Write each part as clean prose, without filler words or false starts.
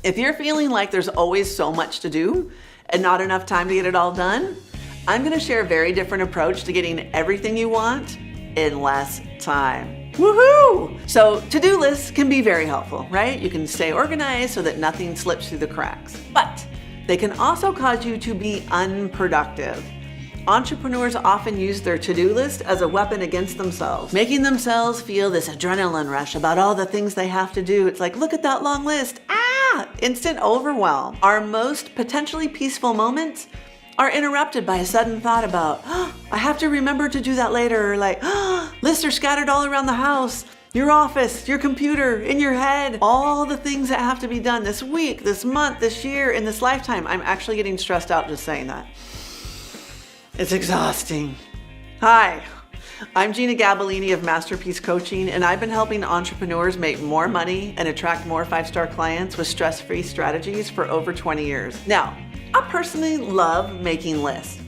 If you're feeling like there's always so much to do and not enough time to get it all done, I'm gonna share a very different approach to getting everything you want in less time. Woohoo! So to-do lists can be very helpful, right? You can stay organized so that nothing slips through the cracks. But they can also cause you to be unproductive. Entrepreneurs often use their to-do list as a weapon against themselves, making themselves feel this adrenaline rush about all the things they have to do. It's like, look at that long list. Instant overwhelm. Our most potentially peaceful moments are interrupted by a sudden thought about, I have to remember to do that later, or like, lists are scattered all around the house, your office, your computer, in your head, all the things that have to be done this week, this month, this year, in this lifetime. I'm actually getting stressed out just saying that. It's exhausting. Hi, I'm Jeanna Gabellini of Masterpiece Coaching, and I've been helping entrepreneurs make more money and attract more 5-star clients with stress-free strategies for over 20 years. Now, I personally love making lists.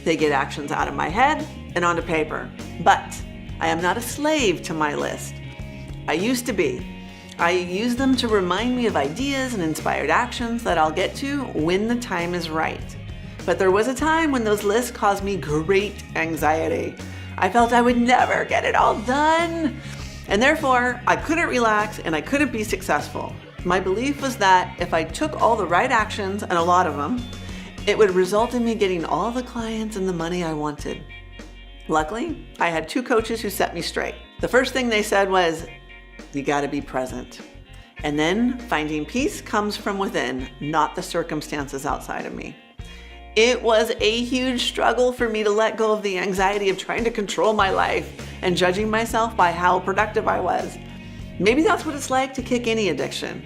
They get actions out of my head and onto paper, but I am not a slave to my list. I used to be. I use them to remind me of ideas and inspired actions that I'll get to when the time is right. But there was a time when those lists caused me great anxiety. I felt I would never get it all done. And therefore, I couldn't relax and I couldn't be successful. My belief was that if I took all the right actions, and a lot of them, it would result in me getting all the clients and the money I wanted. Luckily, I had 2 coaches who set me straight. The first thing they said was, you gotta be present. And then finding peace comes from within, not the circumstances outside of me. It was a huge struggle for me to let go of the anxiety of trying to control my life and judging myself by how productive I was. Maybe that's what it's like to kick any addiction.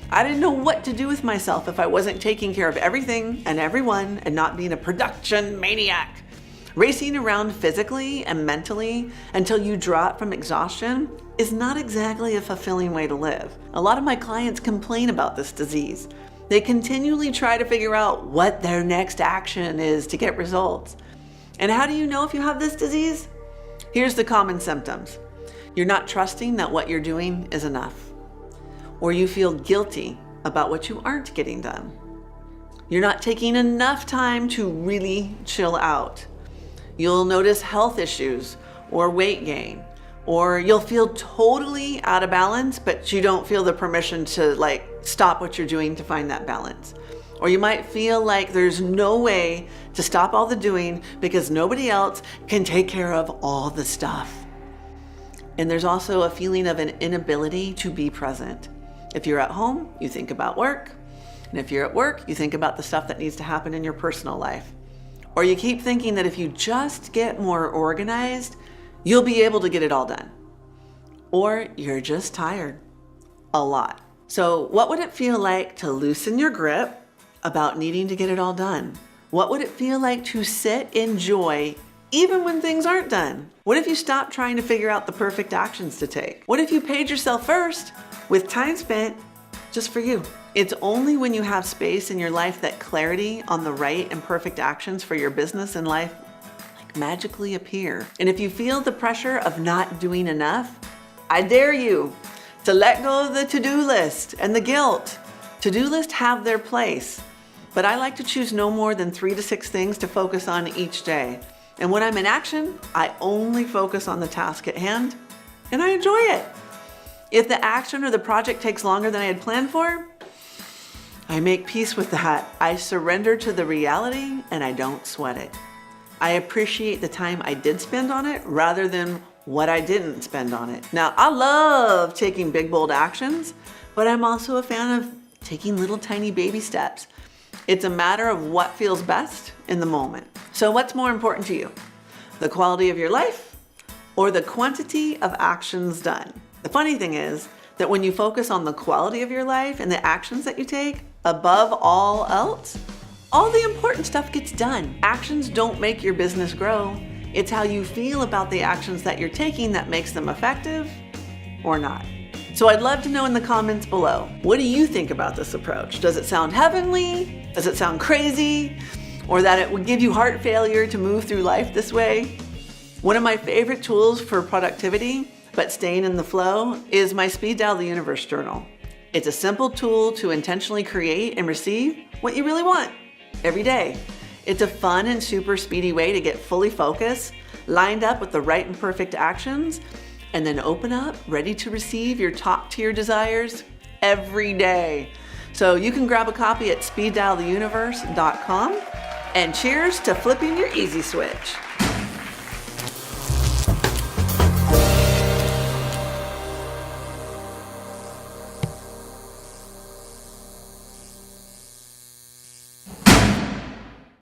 I didn't know what to do with myself if I wasn't taking care of everything and everyone and not being a production maniac. Racing around physically and mentally until you drop from exhaustion is not exactly a fulfilling way to live. A lot of my clients complain about this disease. They continually try to figure out what their next action is to get results. And how do you know if you have this disease? Here's the common symptoms. You're not trusting that what you're doing is enough. Or you feel guilty about what you aren't getting done. You're not taking enough time to really chill out. You'll notice health issues or weight gain. Or you'll feel totally out of balance, but you don't feel the permission to stop what you're doing to find that balance. Or you might feel like there's no way to stop all the doing because nobody else can take care of all the stuff. And there's also a feeling of an inability to be present. If you're at home, you think about work. And if you're at work, you think about the stuff that needs to happen in your personal life. Or you keep thinking that if you just get more organized, you'll be able to get it all done. Or you're just tired. A lot. So what would it feel like to loosen your grip about needing to get it all done? What would it feel like to sit in joy even when things aren't done? What if you stopped trying to figure out the perfect actions to take? What if you paid yourself first with time spent just for you? It's only when you have space in your life that clarity on the right and perfect actions for your business and life magically appear. And if you feel the pressure of not doing enough, I dare you to let go of the to-do list and the guilt. To-do lists have their place, but I like to choose no more than 3 to 6 things to focus on each day. And when I'm in action, I only focus on the task at hand, and I enjoy it. If the action or the project takes longer than I had planned for, I make peace with that. I surrender to the reality, and I don't sweat it. I appreciate the time I did spend on it rather than what I didn't spend on it. Now, I love taking big, bold actions, but I'm also a fan of taking little tiny baby steps. It's a matter of what feels best in the moment. So what's more important to you? The quality of your life or the quantity of actions done? The funny thing is that when you focus on the quality of your life and the actions that you take above all else, all the important stuff gets done. Actions don't make your business grow. It's how you feel about the actions that you're taking that makes them effective or not. So I'd love to know in the comments below, what do you think about this approach? Does it sound heavenly? Does it sound crazy? Or that it would give you heart failure to move through life this way? One of my favorite tools for productivity, but staying in the flow, is my Speed Dial the Universe journal. It's a simple tool to intentionally create and receive what you really want every day. It's a fun and super speedy way to get fully focused, lined up with the right and perfect actions, and then open up, ready to receive your top tier desires every day. So you can grab a copy at speeddialtheuniverse.com, and cheers to flipping your easy switch.